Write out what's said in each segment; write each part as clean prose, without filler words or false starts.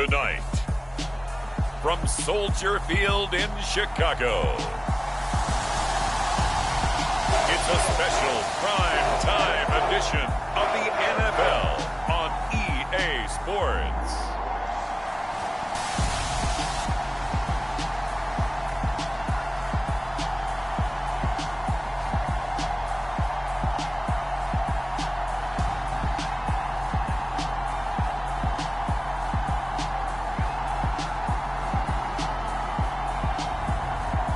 Tonight, from Soldier Field in Chicago, it's a special prime time edition of the NFL on EA Sports.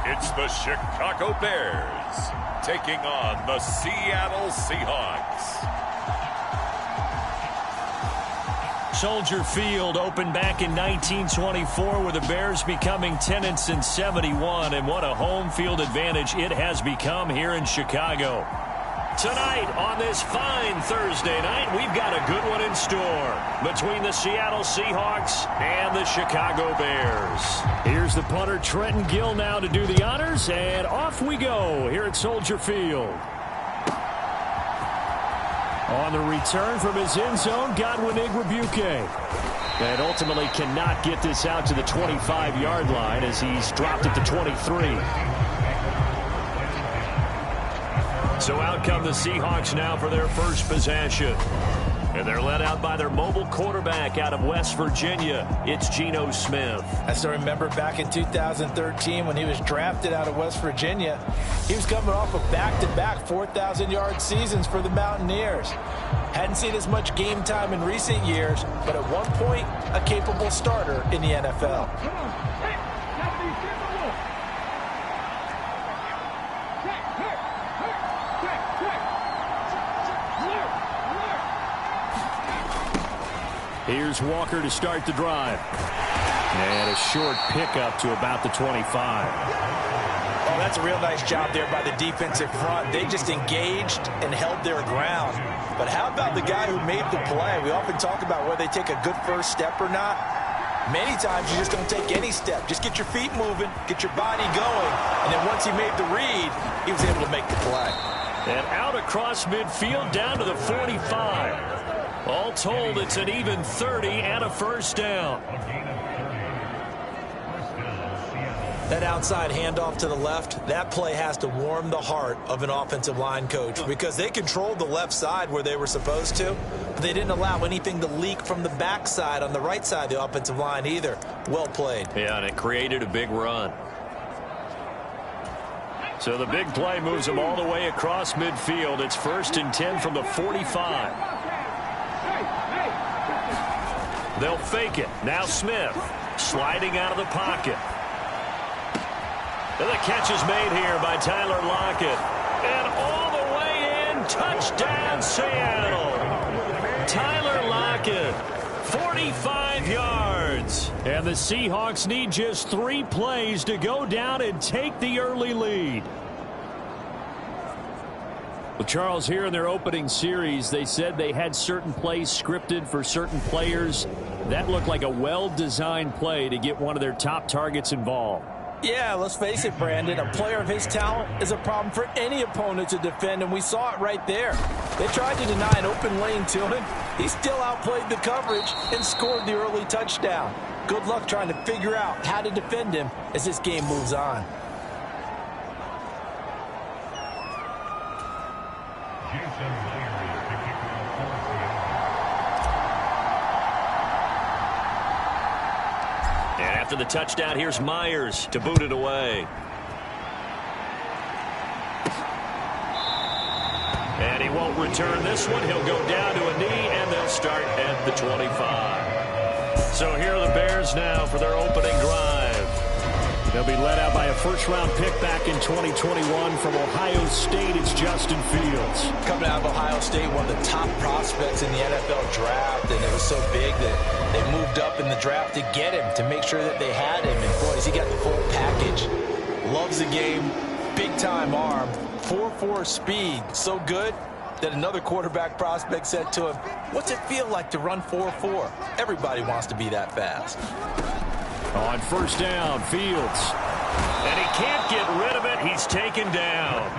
It's the Chicago Bears taking on the Seattle Seahawks. Soldier Field opened back in 1924 with the Bears becoming 10-71, and what a home field advantage it has become here in Chicago. Tonight on this fine Thursday night, we've got a good one in store between the Seattle Seahawks and the Chicago Bears. Here's the punter, Trenton Gill, now to do the honors, and off we go here at Soldier Field. On the return from his end zone, Godwin Igwebuike. And ultimately cannot get this out to the 25-yard line as he's dropped it to 23. So out come the Seahawks now for their first possession. And they're led out by their mobile quarterback out of West Virginia. It's Geno Smith. I still remember back in 2013 when he was drafted out of West Virginia. He was coming off of back-to-back 4,000-yard seasons for the Mountaineers. Hadn't seen as much game time in recent years, but at one point, a capable starter in the NFL. Here's Walker to start the drive. And a short pickup to about the 25. Oh, that's a real nice job there by the defensive front. They just engaged and held their ground. But how about the guy who made the play? We often talk about whether they take a good first step or not. Many times you just don't take any step. Just get your feet moving, get your body going, and then once he made the read, he was able to make the play. And out across midfield down to the 45. All told, it's an even 30 and a first down. That outside handoff to the left, that play has to warm the heart of an offensive line coach because they controlled the left side where they were supposed to, but they didn't allow anything to leak from the backside on the right side of the offensive line either. Well played. Yeah, and it created a big run. So the big play moves them all the way across midfield. It's 1st and 10 from the 45. They'll fake it. Now Smith sliding out of the pocket. And the catch is made here by Tyler Lockett. And all the way in, touchdown Seattle. Tyler Lockett, 45 yards. And the Seahawks need just 3 plays to go down and take the early lead. Well, Charles, here in their opening series, they said they had certain plays scripted for certain players. That looked like a well-designed play to get one of their top targets involved. Yeah, let's face it, Brandon. A player of his talent is a problem for any opponent to defend, and we saw it right there. They tried to deny an open lane to him. He still outplayed the coverage and scored the early touchdown. Good luck trying to figure out how to defend him as this game moves on. And after the touchdown, here's Myers to boot it away. And he won't return this one. He'll go down to a knee, and they'll start at the 25. So here are the Bears now for their opening drive. They'll be led out by a first-round pick back in 2021 from Ohio State. It's Justin Fields. Coming out of Ohio State, one of the top prospects in the NFL draft, and it was so big that they moved up in the draft to get him, to make sure that they had him. And, boys, he got the full package. Loves the game, big-time arm, 4.4 speed, so good that another quarterback prospect said to him, "What's it feel like to run 4.4? Everybody wants to be that fast." On first down, Fields. And he can't get rid of it. He's taken down.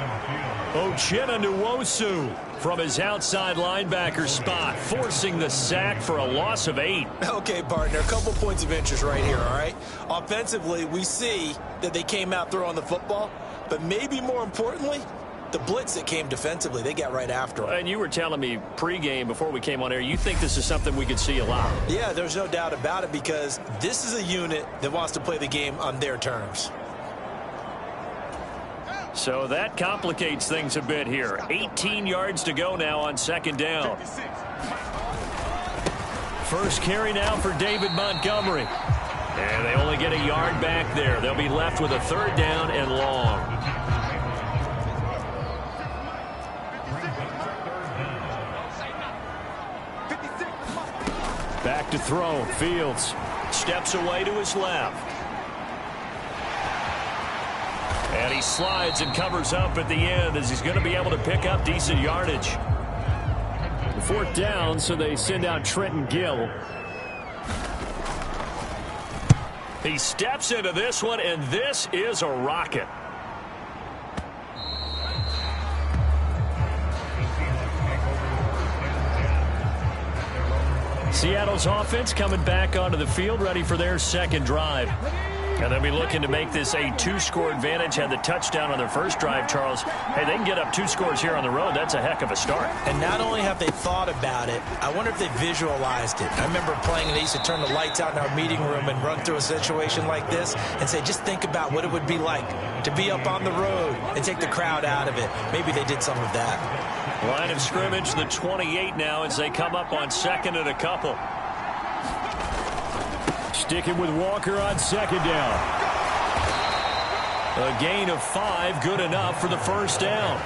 Uchenna Nwosu from his outside linebacker spot, forcing the sack for a loss of 8. Okay, partner, a couple points of interest right here, all right? Offensively, we see that they came out throwing the football, but maybe more importantly, the blitz that came defensively, they got right after him. And you were telling me pregame before we came on air, you think this is something we could see a lot. Yeah, there's no doubt about it, because this is a unit that wants to play the game on their terms. So that complicates things a bit here. 18 yards to go now on second down. First carry now for David Montgomery. And they only get a yard back there. They'll be left with a third down and long. Back to throw. Fields steps away to his left. And he slides and covers up at the end as he's going to be able to pick up decent yardage. Fourth down, so they send out Trenton Gill. He steps into this one, and this is a rocket. Seattle's offense coming back onto the field, ready for their second drive. And they'll be looking to make this a 2-score advantage. Had the touchdown on their first drive, Charles. Hey, they can get up 2 scores here on the road. That's a heck of a start. And not only have they thought about it, I wonder if they visualized it. I remember playing, and they used to turn the lights out in our meeting room and run through a situation like this and say, just think about what it would be like to be up on the road and take the crowd out of it. Maybe they did some of that. Line of scrimmage, the 28 now as they come up on second and a couple. Sticking with Walker on second down. A gain of 5, good enough for the first down.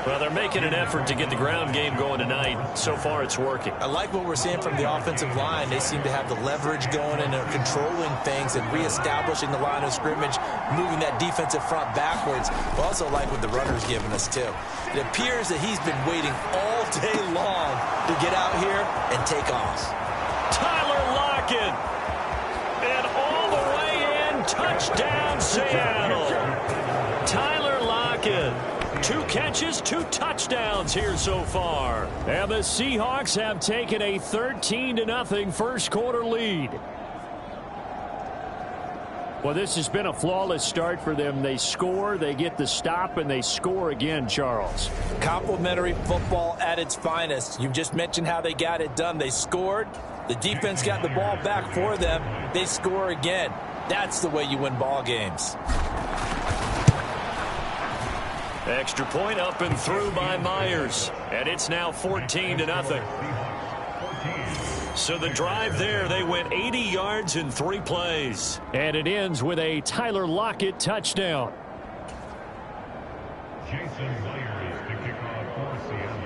Well, they're making an effort to get the ground game going tonight. So far, it's working. I like what we're seeing from the offensive line. They seem to have the leverage going, and they're controlling things and reestablishing the line of scrimmage, moving that defensive front backwards. I also like what the runner's giving us, too. It appears that he's been waiting all day long to get out here and take off. Tyler Lockett. And all the way in, touchdown Seattle. Tyler Lockett. 2 catches, 2 touchdowns here so far. And the Seahawks have taken a 13-0 first quarter lead. Well, this has been a flawless start for them. They score, they get the stop, and they score again, Charles. Complimentary football at its finest. You just mentioned how they got it done. They scored. The defense got the ball back for them. They score again. That's the way you win ball games. Extra point up and through by Myers. And it's now 14-0. So the drive there, they went 80 yards in 3 plays. And it ends with a Tyler Lockett touchdown. Jason Myers to kick off for Seattle.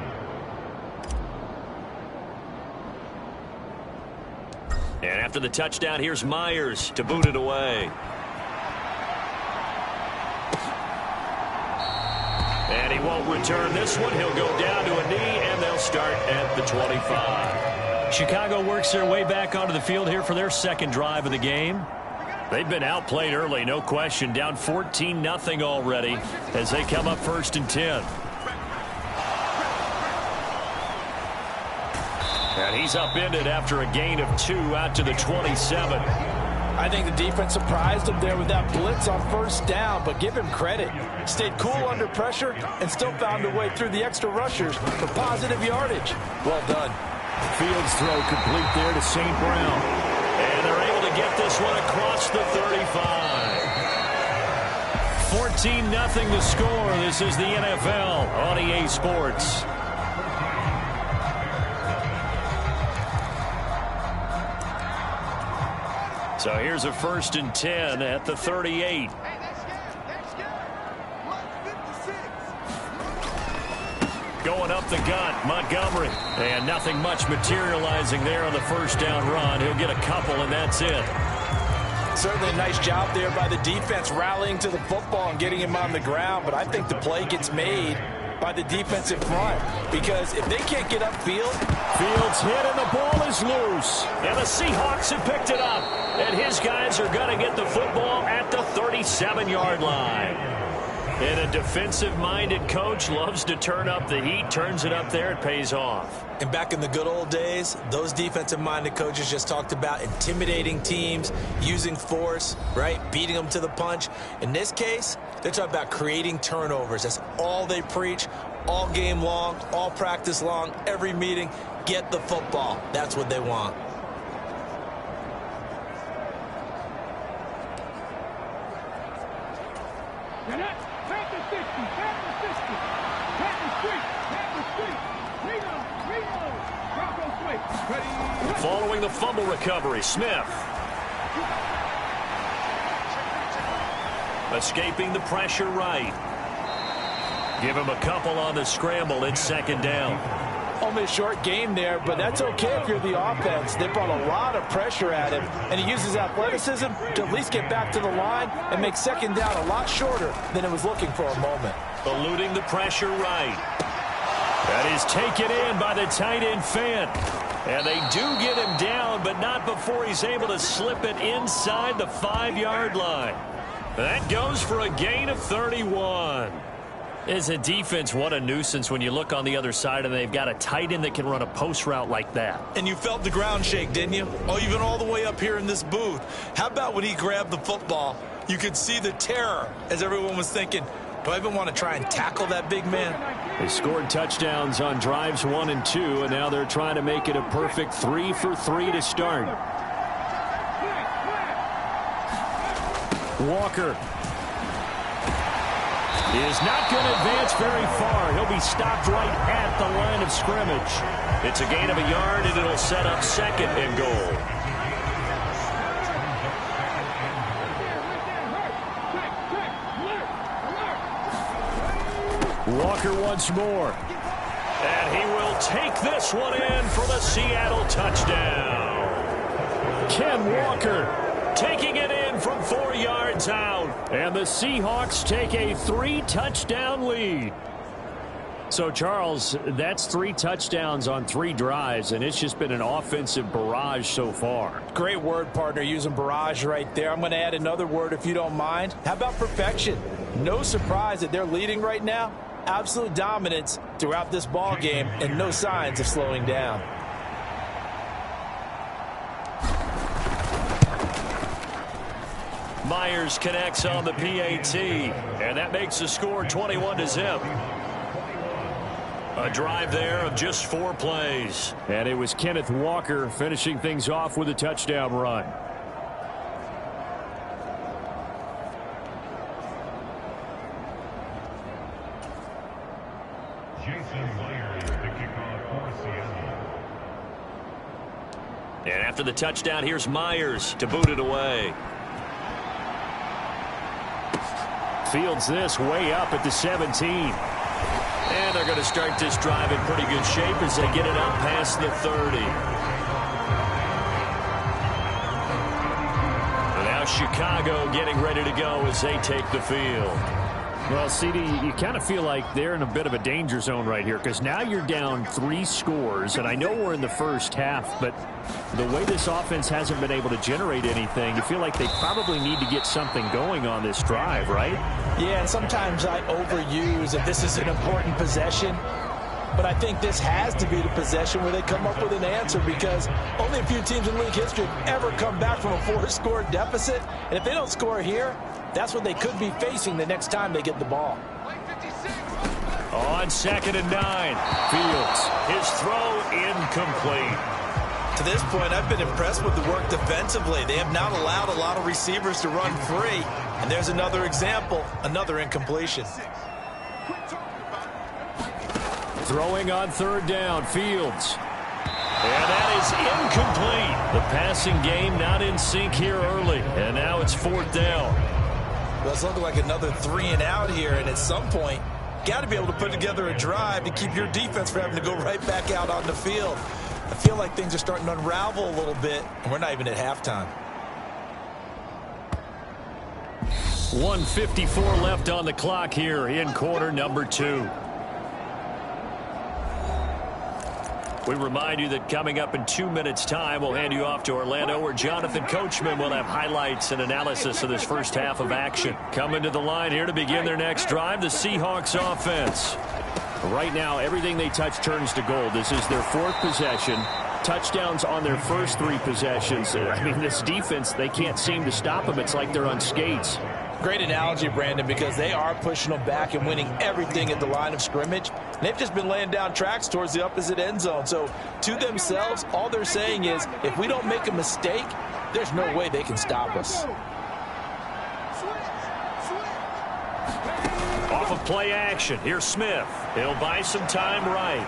And after the touchdown, here's Myers to boot it away. And he won't return this one. He'll go down to a knee, and they'll start at the 25. Chicago works their way back onto the field here for their second drive of the game. They've been outplayed early, no question. Down 14-0 already as they come up 1st and 10. And he's upended after a gain of 2 out to the 27. I think the defense surprised him there with that blitz on first down, but give him credit. Stayed cool under pressure and still found a way through the extra rushers for positive yardage. Well done. Fields throw complete there to St. Brown. And they're able to get this one across the 35. 14-0 the score. This is the NFL on EA Sports. So here's a 1st and 10 at the 38. Going up the gut, Montgomery. And nothing much materializing there on the first down run. He'll get a couple, and that's it. Certainly a nice job there by the defense rallying to the football and getting him on the ground. But I think the play gets made by the defensive front, because if they can't get upfield. Fields hit, and the ball is loose. And the Seahawks have picked it up. And his guys are going to get the football at the 37-yard line. And a defensive-minded coach loves to turn up the heat, turns it up there, it pays off. And back in the good old days, those defensive-minded coaches just talked about intimidating teams, using force, right, beating them to the punch. In this case, they're talking about creating turnovers. That's all they preach, all game long, all practice long, every meeting. Get the football. That's what they want. Following the fumble recovery, Smith. Escaping the pressure right. Give him a couple on the scramble. It's second down. Only a short game there, but that's okay if you're the offense. They brought a lot of pressure at him, and he uses athleticism to at least get back to the line and make second down a lot shorter than it was looking for a moment. Eluding the pressure right. That is taken in by the tight end Fant. And they do get him down, but not before he's able to slip it inside the 5-yard line. That goes for a gain of 31. As a defense, what a nuisance when you look on the other side and they've got a tight end that can run a post route like that. And you felt the ground shake, didn't you? Oh, even all the way up here in this booth. How about when he grabbed the football? You could see the terror as everyone was thinking, do I even want to try and tackle that big man? They scored touchdowns on drives 1 and 2, and now they're trying to make it a perfect 3 for 3 to start. Walker is not going to advance very far. He'll be stopped right at the line of scrimmage. It's a gain of a yard, and it'll set up second and goal. Walker once more. And he will take this one in for the Seattle touchdown. Ken Walker taking it in from 4 yards out. And the Seahawks take a 3-touchdown lead. So, Charles, that's 3 touchdowns on 3 drives, and it's just been an offensive barrage so far. Great word, partner, using barrage right there. I'm going to add another word if you don't mind. How about perfection? No surprise that they're leading right now. Absolute dominance throughout this ball game and no signs of slowing down. Myers connects on the PAT, and that makes the score 21-0. A drive there of just 4 plays. And it was Kenneth Walker finishing things off with a touchdown run. And after the touchdown, here's Myers to boot it away. Fields this way up at the 17. And they're going to start this drive in pretty good shape as they get it up past the 30. And now Chicago getting ready to go as they take the field. Well, CD, you kind of feel like they're in a bit of a danger zone right here because now you're down 3 scores, and I know we're in the first half, but the way this offense hasn't been able to generate anything, you feel like they probably need to get something going on this drive, right? Yeah, and sometimes I overuse that this is an important possession, but I think this has to be the possession where they come up with an answer because only a few teams in league history have ever come back from a 4-score deficit, and if they don't score here, that's what they could be facing the next time they get the ball. On 2nd and 9, Fields, his throw incomplete. To this point, I've been impressed with the work defensively. They have not allowed a lot of receivers to run free. And there's another example, another incompletion. Throwing on 3rd down, Fields. And that is incomplete. The passing game not in sync here early. And now it's 4th down. Well, it's looking like another 3-and-out here. And at some point, got to be able to put together a drive to keep your defense from having to go right back out on the field. I feel like things are starting to unravel a little bit, and we're not even at halftime. 1:54 left on the clock here in quarter number 2. We remind you that coming up in 2 minutes' time, we'll hand you off to Orlando, where Jonathan Coachman will have highlights and analysis of this first half of action. Coming to the line here to begin their next drive, the Seahawks offense. Right now, everything they touch turns to gold. This is their 4th possession. Touchdowns on their first 3 possessions. I mean, this defense, they can't seem to stop them. It's like they're on skates. Great analogy, Brandon, because they are pushing them back and winning everything at the line of scrimmage. And they've just been laying down tracks towards the opposite end zone. So to themselves, all they're saying is, if we don't make a mistake, there's no way they can stop us. Off of play action, here's Smith. He'll buy some time right.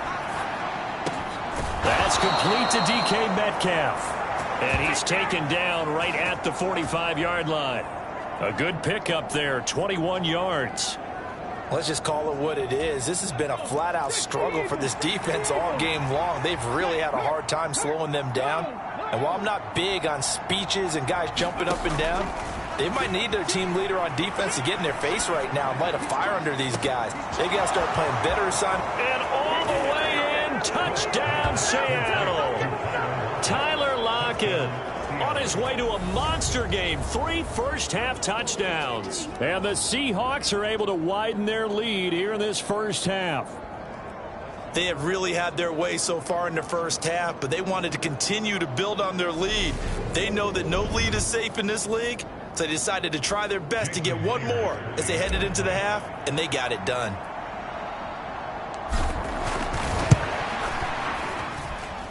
That's complete to DK Metcalf. And he's taken down right at the 45-yard line. A good pickup there, 21 yards. Let's just call it what it is. This has been a flat-out struggle for this defense all game long. They've really had a hard time slowing them down. And while I'm not big on speeches and guys jumping up and down, they might need their team leader on defense to get in their face right now and light a fire under these guys. They got to start playing better assignment. And all the way in, touchdown Seattle. Tyler Lockett on his way to a monster game. 3 first-half touchdowns. And the Seahawks are able to widen their lead here in this first half. They have really had their way so far in the first half, but they wanted to continue to build on their lead. They know that no lead is safe in this league, so they decided to try their best to get one more as they headed into the half, and they got it done.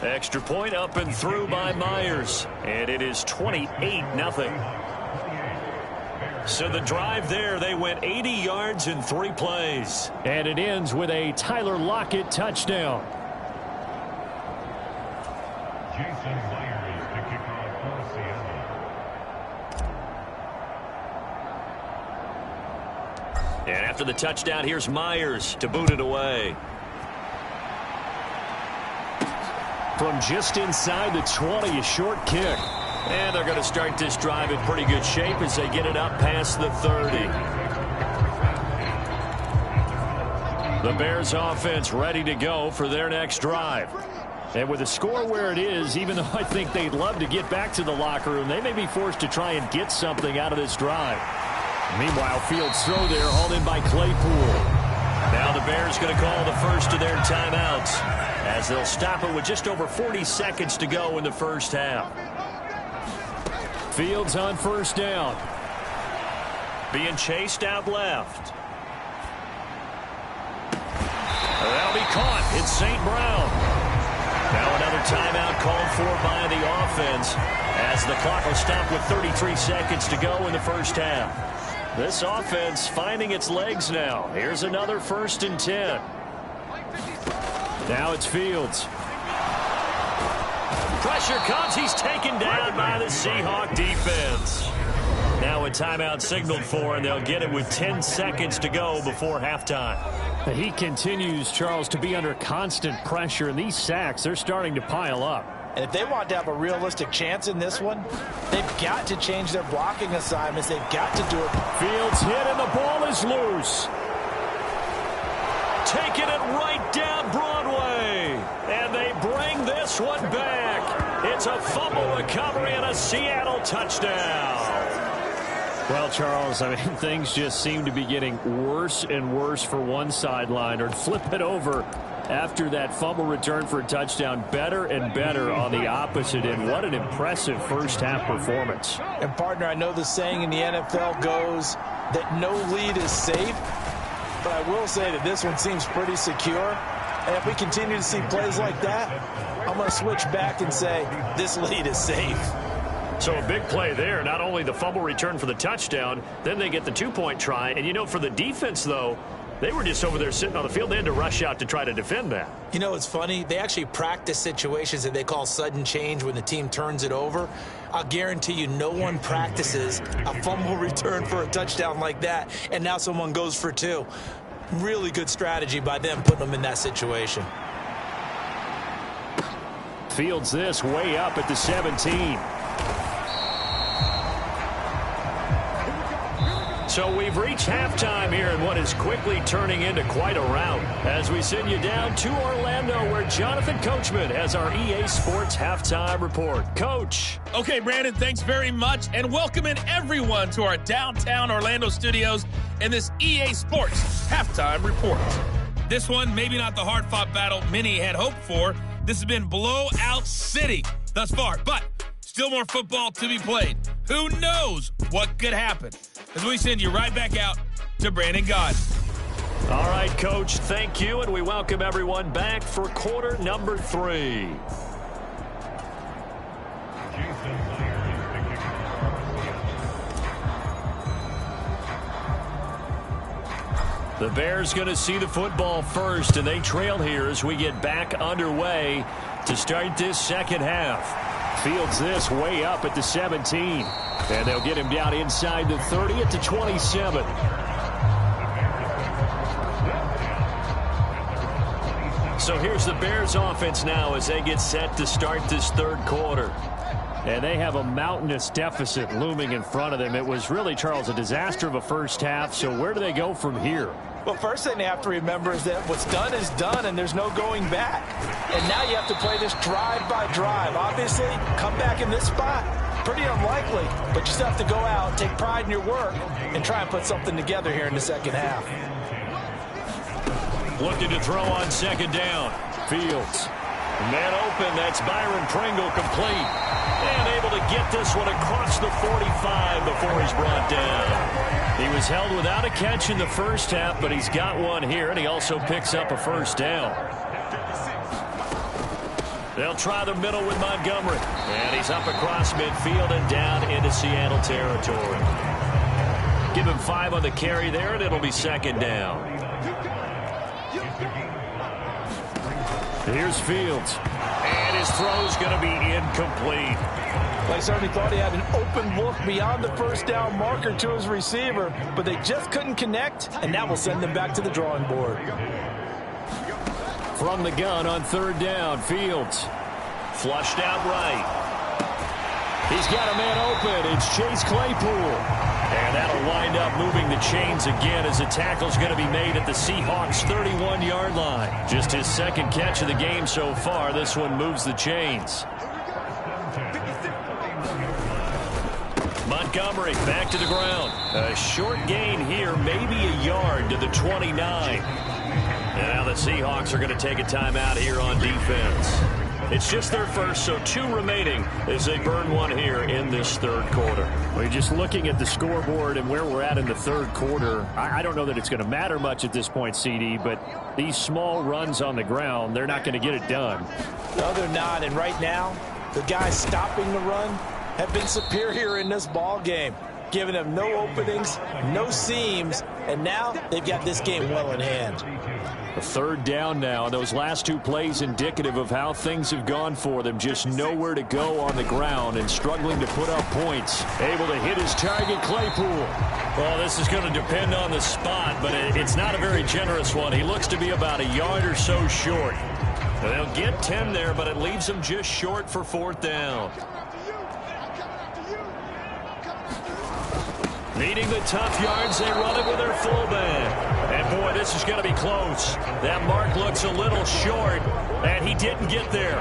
Extra point up and through by Myers. And it is 28-0. So the drive there, they went 80 yards in 3 plays. And it ends with a Tyler Lockett touchdown. Jason Myers to kick off for Seattle. And after the touchdown, here's Myers to boot it away. From just inside the 20, a short kick. And they're going to start this drive in pretty good shape as they get it up past the 30. The Bears offense ready to go for their next drive. And with the score where it is, even though I think they'd love to get back to the locker room, they may be forced to try and get something out of this drive. Meanwhile, Fields' throw there hauled in by Claypool. Now the Bears going to call the first of their timeouts as they'll stop it with just over 40 seconds to go in the first half. Fields on first down. Being chased out left. That'll be caught. It's St. Brown. Now another timeout called for by the offense as the clock will stop with 33 seconds to go in the first half. This offense finding its legs now. Here's another 1st and 10. Now it's Fields. Pressure comes. He's taken down by the Seahawk defense. Now a timeout signaled for, and they'll get it with 10 seconds to go before halftime. He continues, Charles, to be under constant pressure, and these sacks, they're starting to pile up. And if they want to have a realistic chance in this one, they've got to change their blocking assignments. They've got to do it. Fields hit, and the ball is loose. Taking it right down Broadway. And they bring this one back. It's a fumble recovery and a Seattle touchdown. Well, Charles, I mean, things just seem to be getting worse and worse for one sideline. Or flip it over after that fumble return for a touchdown. Better and better on the opposite end. What an impressive first-half performance. And, partner, I know the saying in the NFL goes that no lead is safe. But I will say that this one seems pretty secure. And if we continue to see plays like that, I'm going to switch back and say this lead is safe. So a big play there. Not only the fumble return for the touchdown, then they get the 2-point try. And, you know, for the defense, though, they were just over there sitting on the field. They had to rush out to try to defend that. You know, it's funny. They actually practice situations that they call sudden change when the team turns it over. I'll guarantee you no one practices a fumble return for a touchdown like that, and now someone goes for 2. Really good strategy by them putting them in that situation. Fields this way up at the 17. So we've reached halftime here in what is quickly turning into quite a rout as we send you down to Orlando where Jonathan Coachman has our EA Sports Halftime Report. Coach. Okay, Brandon, thanks very much, and welcome in everyone to our downtown Orlando studios and this EA Sports Halftime Report. This one, maybe not the hard-fought battle many had hoped for. This has been blowout city thus far, but still more football to be played. Who knows what could happen? As we send you right back out to Brandon Gaudin. All right, Coach, thank you, and we welcome everyone back for quarter number 3. The Bears going to see the football first, and they trail here as we get back underway to start this second half. Fields this way up at the 17. And they'll get him down inside the 30 at the 27. So here's the Bears offense now as they get set to start this third quarter. And they have a mountainous deficit looming in front of them. It was really, Charles, a disaster of a first half. So where do they go from here? Well, first thing they have to remember is that what's done is done, and there's no going back. And now you have to play this drive by drive. Obviously, come back in this spot, pretty unlikely, but you still have to go out, take pride in your work, and try and put something together here in the second half. Looking to throw on second down. Fields. Man open, that's Byron Pringle complete. And able to get this one across the 45 before he's brought down. He was held without a catch in the first half, but he's got one here, and he also picks up a first down. They'll try the middle with Montgomery. And he's up across midfield and down into Seattle territory. Give him 5 on the carry there, and it'll be second down. Here's Fields. And his throw's going to be incomplete. I certainly thought he had an open look beyond the first down marker to his receiver, but they just couldn't connect, and that will send them back to the drawing board. From the gun on third down, Fields. Flushed out right. He's got a man open. It's Chase Claypool. And that'll wind up moving the chains again as the tackle's going to be made at the Seahawks' 31-yard line. Just his second catch of the game so far. This one moves the chains. Montgomery back to the ground. A short gain here, maybe a yard to the 29. And now the Seahawks are going to take a timeout here on defense. It's just their first, so 2 remaining as they burn one here in this third quarter. Well, you're just looking at the scoreboard and where we're at in the third quarter. I don't know that it's going to matter much at this point, CD, but these small runs on the ground, they're not going to get it done. No, they're not, and right now, the guys stopping the run have been superior in this ball game, giving them no openings, no seams, and now they've got this game well in hand. A third down now, and those last 2 plays indicative of how things have gone for them. Just nowhere to go on the ground and struggling to put up points. Able to hit his target, Claypool. Well, this is going to depend on the spot, but it's not a very generous one. He looks to be about a yard or so short. They'll get 10 there, but it leaves them just short for fourth down. Needing the tough yards, they run it with their fullback. And, boy, this is going to be close. That mark looks a little short, and he didn't get there.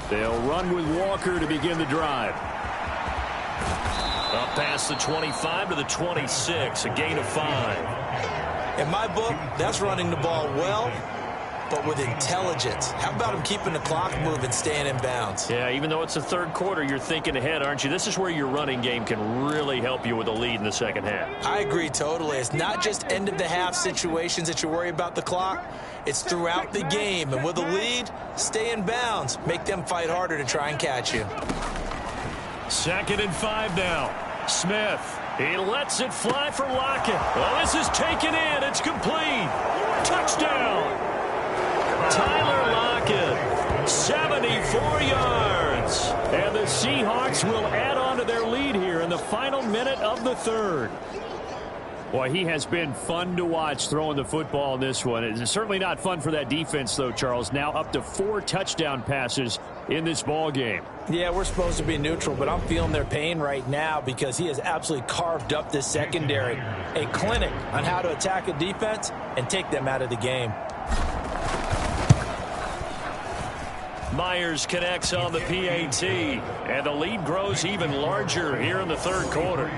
They'll run with Walker to begin the drive. Up past the 25 to the 26, a gain of 5. In my book, that's running the ball well, but with intelligence. How about him keeping the clock moving, staying in bounds? Yeah, even though it's the third quarter, you're thinking ahead, aren't you? This is where your running game can really help you with a lead in the second half. I agree totally. It's not just end-of-the-half situations that you worry about the clock. It's throughout the game. And with a lead, stay in bounds. Make them fight harder to try and catch you. 2nd and 5 now. Smith. He lets it fly for Lockett. Well, this is taken in. It's complete. Touchdown. Tyler Lockett, 74 yards. And the Seahawks will add on to their lead here in the final minute of the third. Well, he has been fun to watch throwing the football in this one. It's certainly not fun for that defense, though, Charles. Now up to 4 touchdown passes in this ball game. Yeah, we're supposed to be neutral, but I'm feeling their pain right now because he has absolutely carved up this secondary. A clinic on how to attack a defense and take them out of the game. Myers connects on the PAT, and the lead grows even larger here in the third quarter.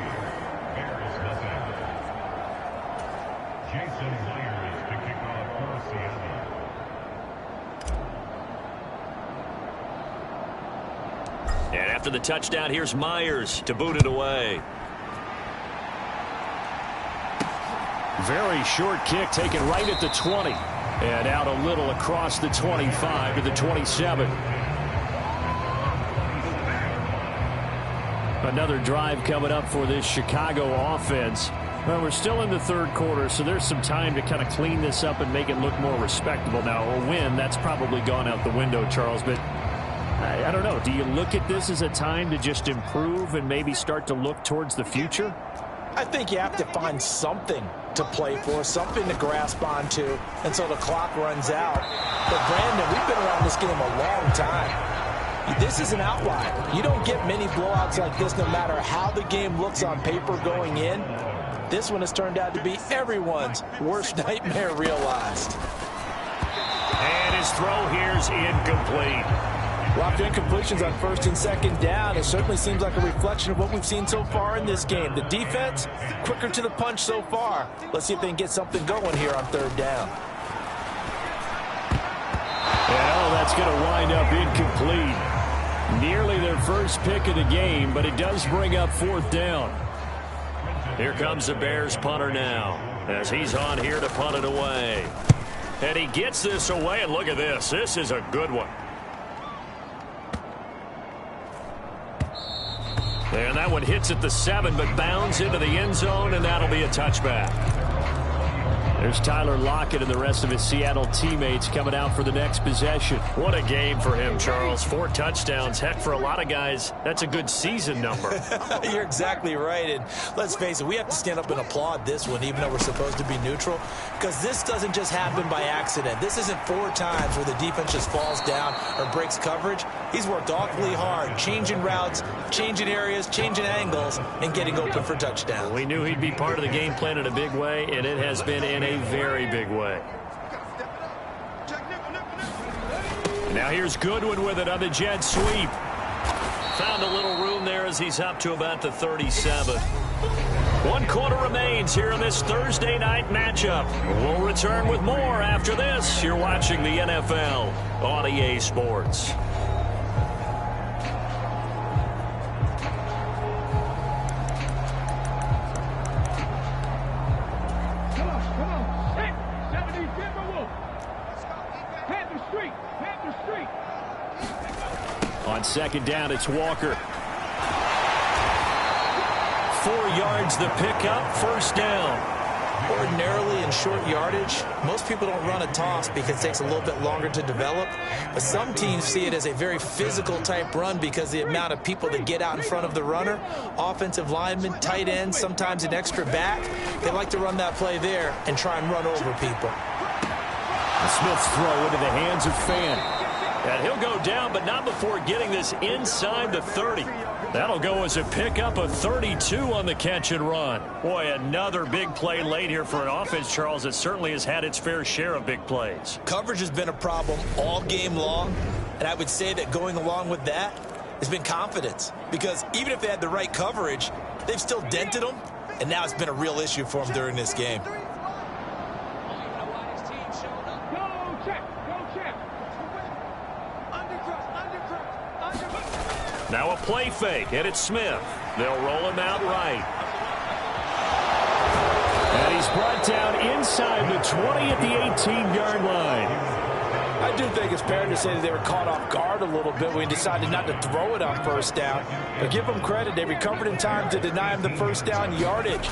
And after the touchdown, here's Myers to boot it away. Very short kick taken right at the 20. And out a little across the 25 to the 27. Another drive coming up for this Chicago offense. Well, we're still in the third quarter, so there's some time to kind of clean this up and make it look more respectable. Now, a win, that's probably gone out the window, Charles, but I don't know. Do you look at this as a time to just improve and maybe start to look towards the future? I think you have to find something to play for, something to grasp onto until the clock runs out. But, Brandon, we've been around this game a long time. This is an outlier. You don't get many blowouts like this no matter how the game looks on paper going in. This one has turned out to be everyone's worst nightmare realized. And his throw here's incomplete. Well, after incompletions on first and second down, it certainly seems like a reflection of what we've seen so far in this game. The defense, quicker to the punch so far. Let's see if they can get something going here on third down. And, that's going to wind up incomplete. Nearly their first pick of the game, but it does bring up fourth down. Here comes the Bears punter now, as he's on here to punt it away. And he gets this away, and look at this. This is a good one. And that one hits at the 7, but bounds into the end zone, and that'll be a touchback. There's Tyler Lockett and the rest of his Seattle teammates coming out for the next possession. What a game for him, Charles. 4 touchdowns. Heck, for a lot of guys, that's a good season number. You're exactly right. And let's face it, we have to stand up and applaud this one, even though we're supposed to be neutral, because this doesn't just happen by accident. This isn't 4 times where the defense just falls down or breaks coverage. He's worked awfully hard, changing routes, changing areas, changing angles, and getting open for touchdowns. We knew he'd be part of the game plan in a big way, and it has been in a very big way. Now here's Goodwin with it on the jet sweep. Found a little room there as he's up to about the 37. 1 quarter remains here in this Thursday night matchup. We'll return with more after this. You're watching the NFL on EA Sports. On second down, it's Walker. 4 yards the pickup, first down. Ordinarily in short yardage, most people don't run a toss because it takes a little bit longer to develop. But some teams see it as a very physical type run because the amount of people that get out in front of the runner, offensive linemen, tight ends, sometimes an extra back, they like to run that play there and try and run over people. Smith's throw into the hands of Fan. And he'll go down, but not before getting this inside the 30. That'll go as a pickup of 32 on the catch and run. Boy, another big play late here for an offense, Charles, that certainly has had its fair share of big plays. Coverage has been a problem all game long, and I would say that going along with that has been confidence. Because even if they had the right coverage, they've still dented them, and now it's been a real issue for them during this game. Now a play fake, and it's Smith. They'll roll him out right. And he's brought down inside the 20 at the 18-yard line. I do think it's fair to say that they were caught off guard a little bit when he decided not to throw it on first down. But give them credit, they recovered in time to deny him the first down yardage.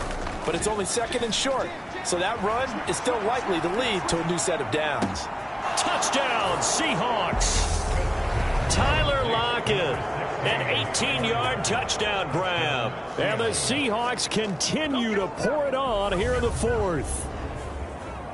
But it's only second and short, so that run is still likely to lead to a new set of downs. Touchdown, Seahawks. Tyler Lockett pocket. An 18-yard touchdown grab. And the Seahawks continue to pour it on here in the fourth.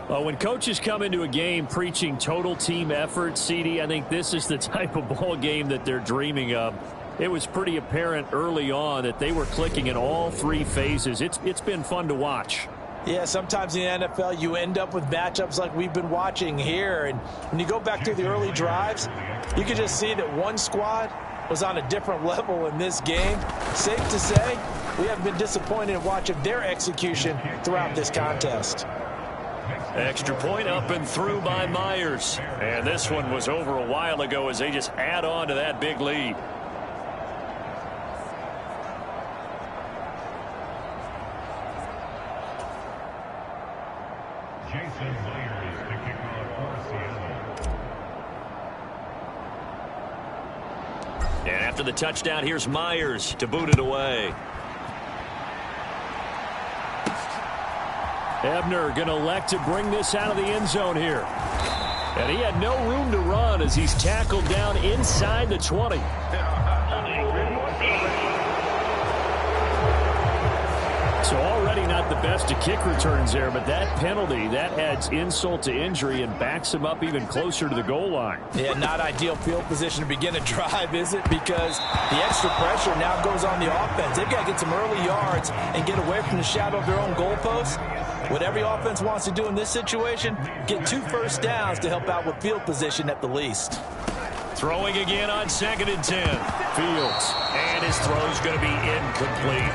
Well, when coaches come into a game preaching total team effort, CD, I think this is the type of ball game that they're dreaming of. It was pretty apparent early on that they were clicking in all three phases. It's been fun to watch. Yeah, sometimes in the NFL you end up with matchups like we've been watching here. And when you go back through the early drives, you can just see that one squad was on a different level in this game. Safe to say, we haven't been disappointed in watching their execution throughout this contest. Extra point up and through by Myers. And this one was over a while ago as they just add on to that big lead. And after the touchdown, here's Myers to boot it away. Ebner going to elect to bring this out of the end zone here. And he had no room to run as he's tackled down inside the 20. So already not the best of kick returns there, but that penalty, that adds insult to injury and backs him up even closer to the goal line. Yeah, not ideal field position to begin a drive, is it? Because the extra pressure now goes on the offense. They've got to get some early yards and get away from the shadow of their own goalposts. What every offense wants to do in this situation, get 2 first downs to help out with field position at the least. Throwing again on 2nd and 10. Fields. And his throw's going to be incomplete.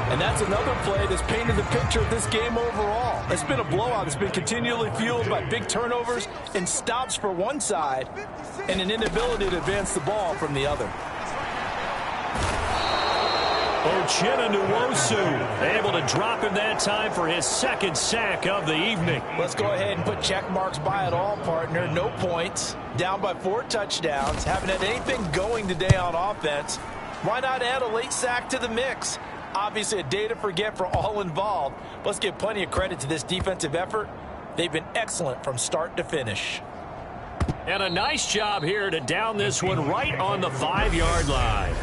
And that's another play that's painted the picture of this game overall. It's been a blowout. It's been continually fueled by big turnovers and stops for one side and an inability to advance the ball from the other. Uchenna Nwosu able to drop him that time for his 2nd sack of the evening. Let's go ahead and put check marks by it all, partner. No points. Down by 4 touchdowns. Haven't had anything going today on offense. Why not add a late sack to the mix? Obviously a day to forget for all involved. Let's give plenty of credit to this defensive effort. They've been excellent from start to finish. And a nice job here to down this one right on the 5-yard line.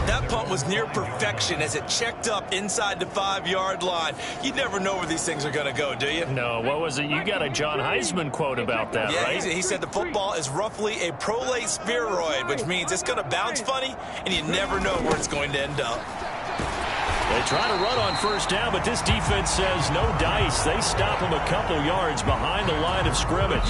That punt was near perfection as it checked up inside the 5-yard line. You never know where these things are going to go, do you? No, what was it? You got a John Heisman quote about that, yeah, right? He said the football is roughly a prolate spheroid, which means it's going to bounce funny, and you never know where it's going to end up. They try to run on first down, but this defense says no dice. They stop them a couple yards behind the line of scrimmage.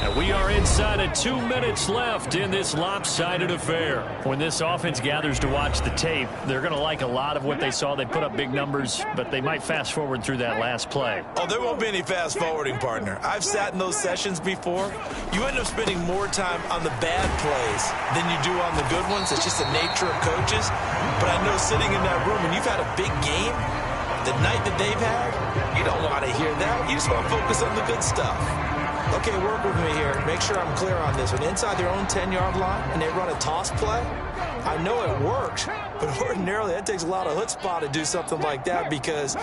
And we are inside of 2 minutes left in this lopsided affair. When this offense gathers to watch the tape, they're going to like a lot of what they saw. They put up big numbers, but they might fast forward through that last play. Oh, there won't be any fast forwarding, partner. I've sat in those sessions before. You end up spending more time on the bad plays than you do on the good ones. It's just the nature of coaches. But I know sitting in that room, when you've had a big game, the night that they've had, you don't want to hear that. You just want to focus on the good stuff. Okay, work with me here. Make sure I'm clear on this. When inside their own 10-yard line and they run a toss play, I know it works, but ordinarily that takes a lot of chutzpah to do something like that because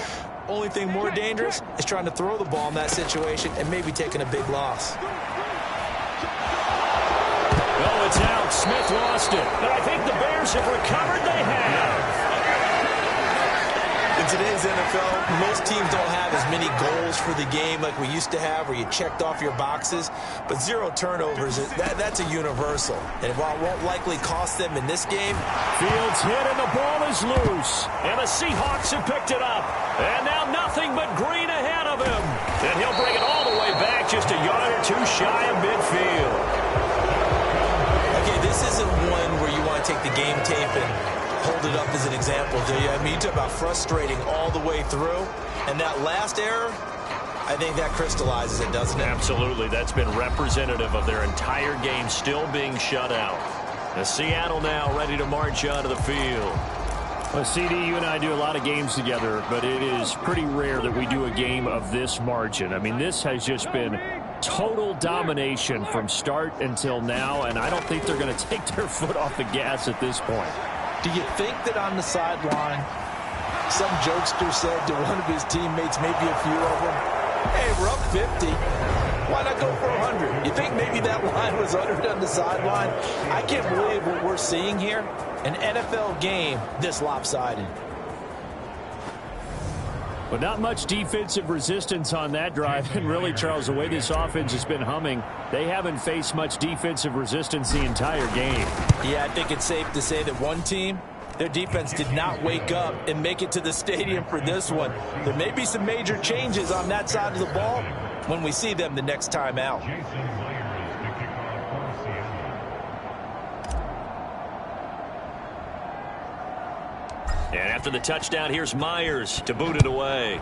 only thing more dangerous is trying to throw the ball in that situation and maybe taking a big loss. Oh, it's out. Smith lost it. But I think the Bears have recovered. They have. In today's NFL, most teams don't have as many goals for the game like we used to have where you checked off your boxes, but 0 turnovers, that's a universal. And while it won't likely cost them in this game, Fields hit and the ball is loose. And the Seahawks have picked it up. And now nothing but green ahead of him. And he'll bring it all the way back just a yard or 2 shy of midfield. Okay, this isn't one where you want to take the game tape and hold it up as an example, do you? I mean, you talk about frustrating all the way through. And that last error, I think that crystallizes it, doesn't it? Absolutely. That's been representative of their entire game still being shut out. The Seattle now ready to march onto the field. Well, CD, you and I do a lot of games together, but it is pretty rare that we do a game of this margin. I mean, this has just been total domination from start until now, and I don't think they're going to take their foot off the gas at this point. Do you think that on the sideline, some jokester said to one of his teammates, maybe a few of them, hey, we're up 50. Why not go for 100? You think maybe that line was uttered on the sideline? I can't believe what we're seeing here. An NFL game this lopsided. But not much defensive resistance on that drive. And really, Charles, the way this offense has been humming, they haven't faced much defensive resistance the entire game. Yeah, I think it's safe to say that one team, their defense did not wake up and make it to the stadium for this one. There may be some major changes on that side of the ball when we see them the next time out. And after the touchdown, here's Myers to boot it away.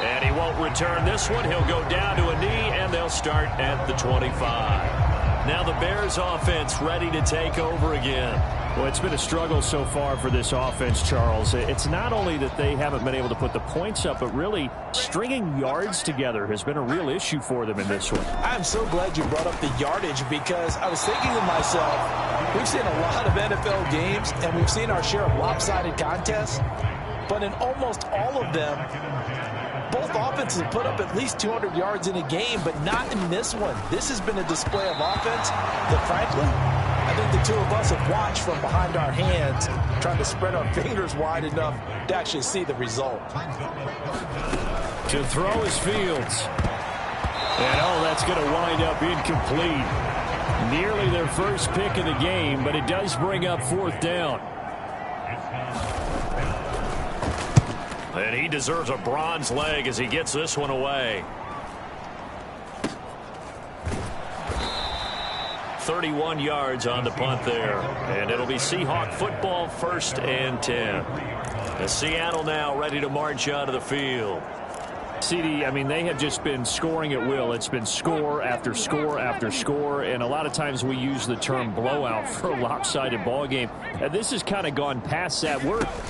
And he won't return this one. He'll go down to a knee, and they'll start at the 25. Now the Bears offense ready to take over again. Well, it's been a struggle so far for this offense, Charles. It's not only that they haven't been able to put the points up, but really stringing yards together has been a real issue for them in this one. I'm so glad you brought up the yardage, because I was thinking to myself, we've seen a lot of NFL games, and we've seen our share of lopsided contests, but in almost all of them, both offenses put up at least 200 yards in a game, but not in this one. This has been a display of offense that, frankly, I think the two of us have watched from behind our hands, trying to spread our fingers wide enough to actually see the result. To throw is Fields. And, that's going to wind up incomplete. Nearly their first pick of the game, but it does bring up fourth down. And he deserves a bronze leg as he gets this one away. 31 yards on the punt there. And it'll be Seahawk football, 1st and 10. And Seattle now ready to march out of the field. CD, I mean, they have just been scoring at will. It's been score after score after score, and a lot of times we use the term blowout for a lopsided ball game. And this has kind of gone past that.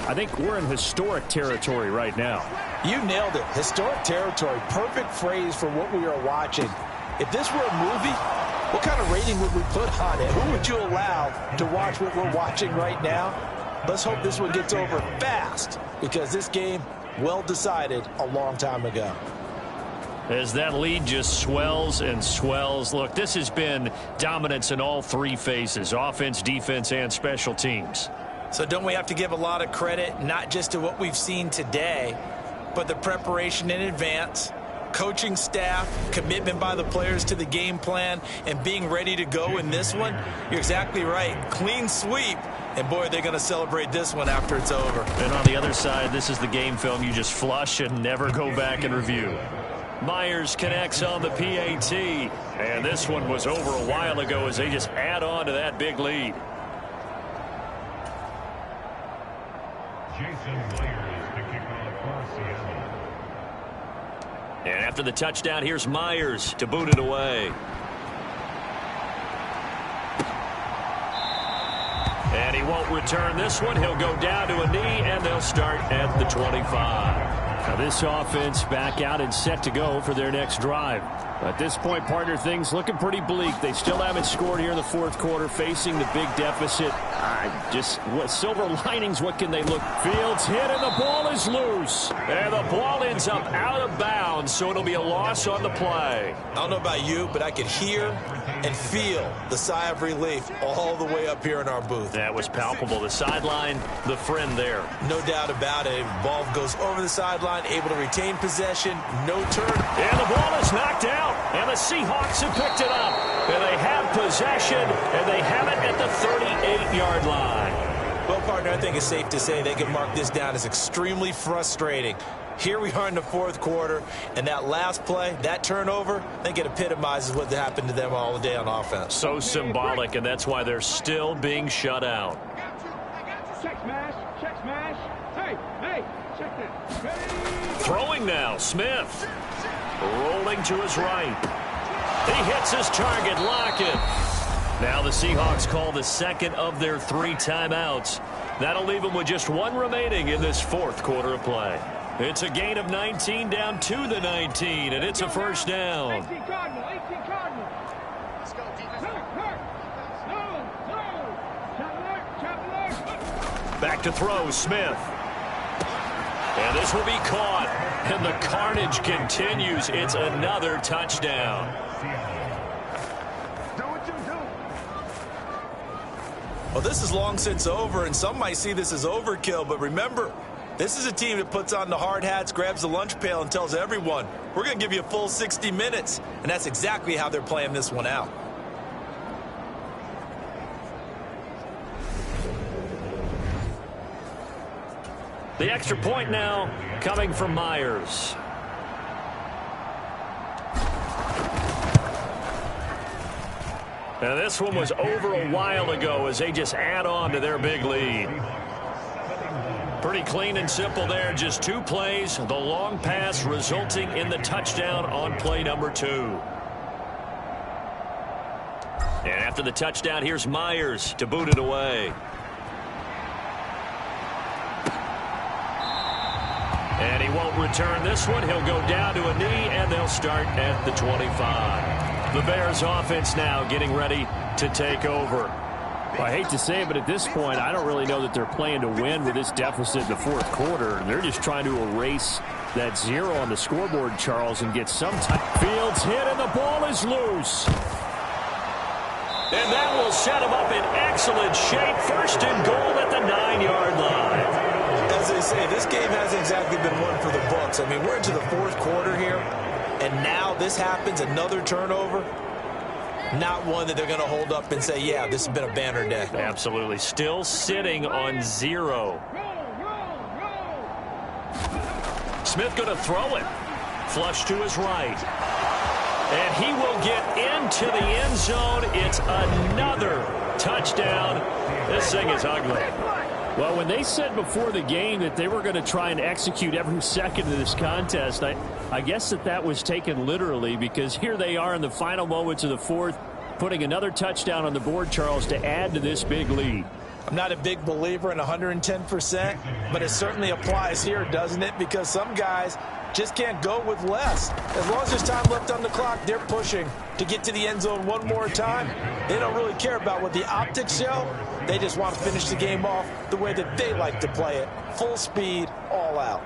I think we're in historic territory right now. You nailed it. Historic territory. Perfect phrase for what we are watching. If this were a movie, what kind of rating would we put on it? Who would you allow to watch what we're watching right now? Let's hope this one gets over fast, because this game, well decided a long time ago. As that lead just swells and swells. Look, this has been dominance in all three phases: offense, defense, and special teams. So don't we have to give a lot of credit, not just to what we've seen today, but the preparation in advance, coaching staff, commitment by the players to the game plan, and being ready to go in this one? You're exactly right. Clean sweep. And, boy, they're going to celebrate this one after it's over. And on the other side, this is the game film you just flush and never go back and review. Myers connects on the PAT. And this one was over a while ago as they just add on to that big lead. And after the touchdown, here's Myers to boot it away. And he won't return this one. He'll go down to a knee, and they'll start at the 25. Now this offense back out and set to go for their next drive. At this point, partner, things looking pretty bleak. They still haven't scored here in the fourth quarter, facing the big deficit. What silver linings, what can they look? Fields hit, and the ball is loose. And the ball ends up out of bounds, so it'll be a loss on the play. I don't know about you, but I could hear and feel the sigh of relief all the way up here in our booth. That was palpable. The sideline, the friend there. No doubt about it. Ball goes over the sideline, able to retain possession, no turn. And the ball is knocked out, and the Seahawks have picked it up. And they have possession, and they have it at the 38-yard line. Well, partner, I think it's safe to say they can mark this down as extremely frustrating. Here we are in the fourth quarter, and that last play, that turnover, I think it epitomizes what happened to them all day on offense. So symbolic, and that's why they're still being shut out. Check smash, check smash. Hey, check that. Throwing now, Smith. Rolling to his right. He hits his target, Lockett. Now the Seahawks call the second of their 3 timeouts. That'll leave them with just 1 remaining in this fourth quarter of play. It's a gain of 19 down to the 19, and it's a first down. 18 Cardinal. Let's go, defense. Back to throw, Smith. And this will be caught. And the carnage continues. It's another touchdown. Well, this is long since over, and some might see this as overkill, but remember, this is a team that puts on the hard hats, grabs the lunch pail, and tells everyone, we're going to give you a full 60 minutes. And that's exactly how they're playing this one out. The extra point now coming from Myers. And this one was over a while ago as they just add on to their big lead. Pretty clean and simple there. Just 2 plays. The long pass resulting in the touchdown on play number 2. And after the touchdown, here's Myers to boot it away. And he won't return this one. He'll go down to a knee, and they'll start at the 25. The Bears offense now getting ready to take over. Well, I hate to say it, but at this point, I don't really know that they're playing to win with this deficit in the fourth quarter. They're just trying to erase that 0 on the scoreboard, Charles, and get some time. Fields hit, and the ball is loose. And that will set him up in excellent shape. First and goal at the 9-yard line. As they say, this game hasn't exactly been one for the books. I mean, we're into the fourth quarter here, and now this happens, another turnover. Not one that they're going to hold up and say, yeah, this has been a banner day. Absolutely. Still sitting on 0. Smith going to throw it. Flush to his right. And he will get into the end zone. It's another touchdown. This thing is ugly. Well, when they said before the game that they were going to try and execute every second of this contest, I guess that was taken literally, because here they are in the final moments of the fourth, putting another touchdown on the board, Charles, to add to this big lead. I'm not a big believer in 110%, but it certainly applies here, doesn't it? Because some guys just can't go with less. As long as there's time left on the clock, they're pushing to get to the end zone one more time. They don't really care about what the optics show. They just want to finish the game off the way that they like to play it. Full speed, all out.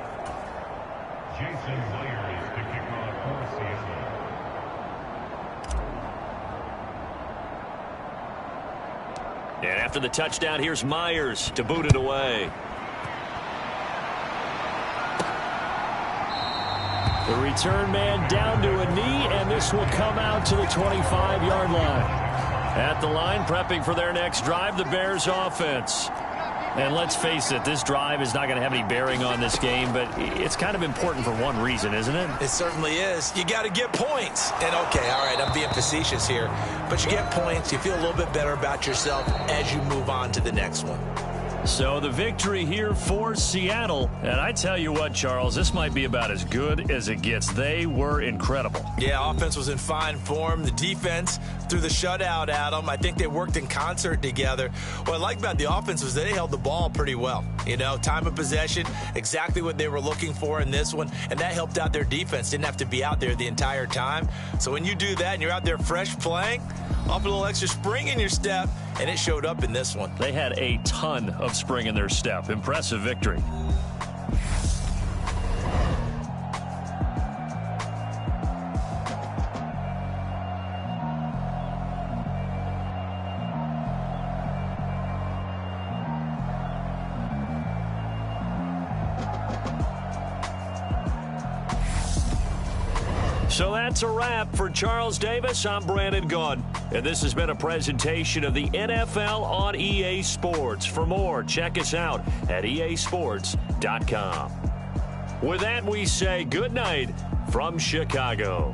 And after the touchdown, here's Myers to boot it away. The return man down to a knee, and this will come out to the 25-yard line. At the line, prepping for their next drive, the Bears offense. And let's face it, this drive is not going to have any bearing on this game, but it's kind of important for one reason, isn't it? It certainly is. You got to get points. And, okay, all right, I'm being facetious here. But you get points. You feel a little bit better about yourself as you move on to the next one. So the victory here for Seattle. And I tell you what, Charles, this might be about as good as it gets. They were incredible. Yeah, offense was in fine form. The defense threw the shutout at them. I think they worked in concert together. What I like about the offense was they held the ball pretty well. You know, time of possession, exactly what they were looking for in this one. And that helped out their defense. Didn't have to be out there the entire time. So when you do that and you're out there fresh playing, off a little extra spring in your step, and it showed up in this one. They had a ton of spring in their step. Impressive victory. So that's a wrap for Charles Davis. I'm Brandon Gunn, and this has been a presentation of the NFL on EA Sports. For more, check us out at easports.com. With that, we say good night from Chicago.